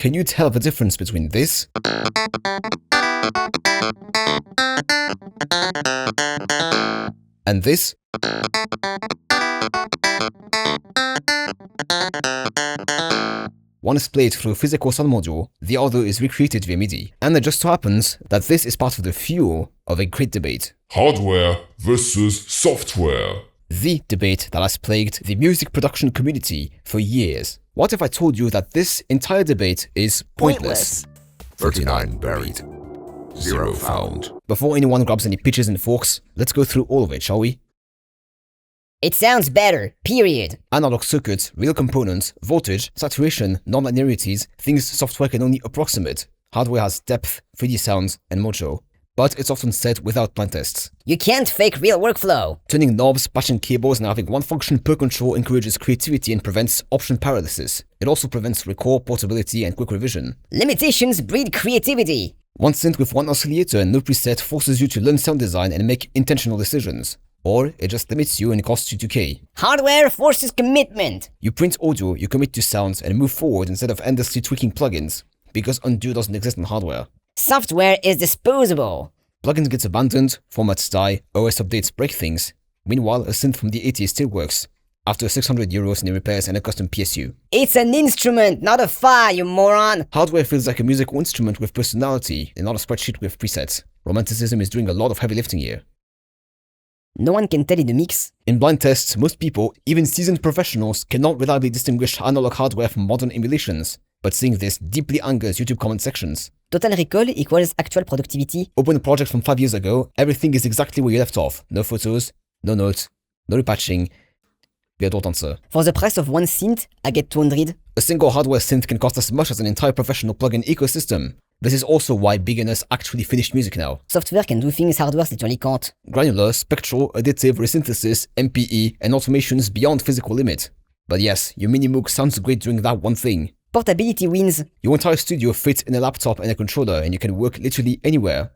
Can you tell the difference between this and this? One is played through a physical sound module, the other is recreated via MIDI. And it just so happens that this is part of the fuel of a great debate. Hardware versus software. The debate that has plagued the music production community for years. What if I told you that this entire debate is pointless? 39 buried, 0 found. Before anyone grabs any pitches and forks, let's go through all of it, shall we? It sounds better, period. Analog circuits, real components, voltage, saturation, non-linearities, things software can only approximate. Hardware has depth, 3D sounds, and mojo. But it's often said without blind tests. You can't fake real workflow. Turning knobs, patching cables, and having one function per control encourages creativity and prevents option paralysis. It also prevents recall, portability, and quick revision. Limitations breed creativity. One synth with one oscillator and no preset forces you to learn sound design and make intentional decisions. Or it just limits you and costs you 2K. Hardware forces commitment. You print audio, you commit to sounds, and move forward instead of endlessly tweaking plugins, because undo doesn't exist in hardware. Software is disposable. Plugins get abandoned, formats die, OS updates break things. Meanwhile, a synth from the 80s still works, after 600 euros in repairs and a custom PSU. It's an instrument, not a file, you moron. Hardware feels like a musical instrument with personality and not a spreadsheet with presets. Romanticism is doing a lot of heavy lifting here. No one can tell in the mix. In blind tests, most people, even seasoned professionals, cannot reliably distinguish analog hardware from modern emulations. But seeing this deeply angers YouTube comment sections. Total recall equals actual productivity. Open a project from 5 years ago, everything is exactly where you left off. No photos, no notes, no repatching. We don't answer. For the price of one synth, I get 200. A single hardware synth can cost as much as an entire professional plugin ecosystem. This is also why beginners actually finish music now. Software can do things hardware literally can't. Granular, spectral, additive, resynthesis, MPE, and automations beyond physical limit. But yes, your Minimoog sounds great doing that one thing. Portability wins. Your entire studio fits in a laptop and a controller, and you can work literally anywhere.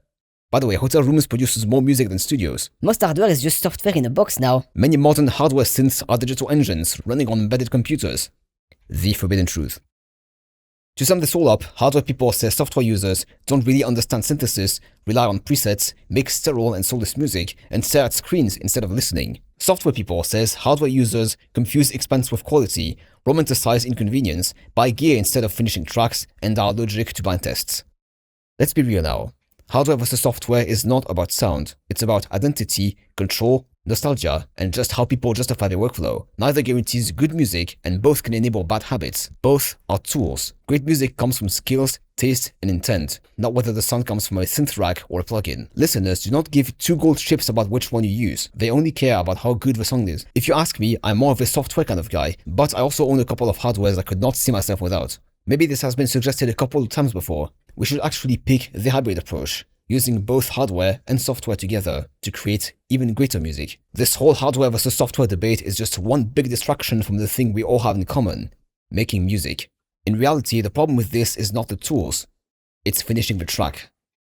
By the way, hotel rooms produces more music than studios. Most hardware is just software in a box now. Many modern hardware synths are digital engines running on embedded computers. The forbidden truth. To sum this all up, hardware people say software users don't really understand synthesis, rely on presets, make sterile and soulless music, and stare at screens instead of listening. Software people says hardware users confuse expense with quality, romanticize inconvenience, buy gear instead of finishing tracks, and are allergic to blind tests. Let's be real now. Hardware versus software is not about sound. It's about identity, control, nostalgia, and just how people justify their workflow. Neither guarantees good music, and both can enable bad habits. Both are tools. Great music comes from skills, taste, and intent, not whether the sound comes from a synth rack or a plugin. Listeners do not give 2 gold chips about which one you use. They only care about how good the song is. If you ask me, I'm more of a software kind of guy, but I also own a couple of hardwares I could not see myself without. Maybe this has been suggested a couple of times before. We should actually pick the hybrid approach, using both hardware and software together to create even greater music. This whole hardware versus software debate is just one big distraction from the thing we all have in common, making music. In reality, the problem with this is not the tools, it's finishing the track.